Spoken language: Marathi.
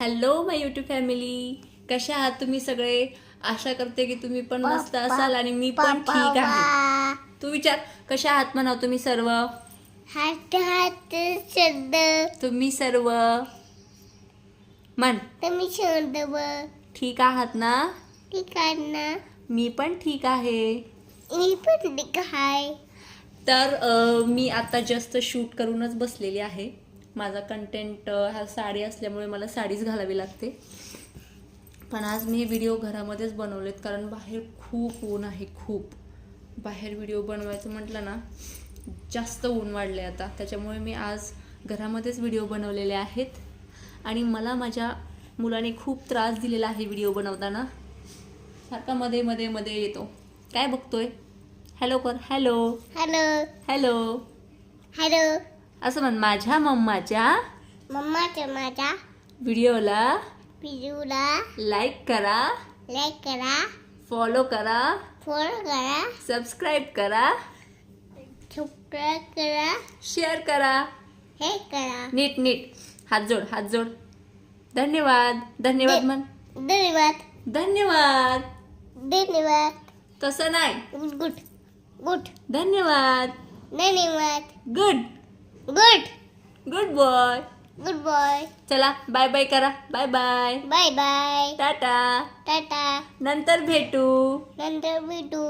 हॅलो माय यूट्यूब फॅमिली, कशा आहात तुम्ही सगळे? आशा करते की तुम्ही पण मस्त असाल आणि मी पण ठीक आहे. तू विचार, कशा आहात म्हणाव तुम्ही सर्व? हात हात शब्द तुम्ही सर्व म्हण. तुम्ही शब्द ठीक आहात ना? ठीक आहे ना? मी पण ठीक आहे. मी पण ठीक आहे. तर मी आता जस्ट शूट करूनच बसलेली आहे. माझा कंटेंट हा साडी असल्यामुळे मला साडीच घालावी लागते. पण आज मी हे व्हिडिओ घरामध्येच बनवलेत, कारण बाहेर खूप ऊन आहे. खूप बाहेर व्हिडिओ बनवायचं म्हटलं ना, जास्त ऊन वाढले आता. त्याच्यामुळे मी आज घरामध्येच व्हिडिओ बनवलेले आहेत. आणि मला माझ्या मुलाने खूप त्रास दिलेला आहे व्हिडिओ बनवताना. सारखा मध्ये मध्ये मध्ये येतो. काय बघतोय? हॅलो कर. Hello hello hello hello. असं म्हण. माझ्या मम्माच्या मम्माच्या माझ्या व्हिडिओला व्हिडिओला लाईक करा, लाईक करा, फॉलो करा, फॉलो करा, सबस्क्राईब करा, सबस्क्राईब करा, शेअर करा. हे करा. नीट नीट हात जोड, हात जोड. धन्यवाद. धन्यवाद म्हण. धन्यवाद. धन्यवाद. धन्यवाद. तसं नाही. Good good. धन्यवाद. धन्यवाद. Good good good boy. Good boy. चला बाय बाय करा. Bye bye. Bye bye. Tata. Tata. नंतर भेटू. नंतर भेटू.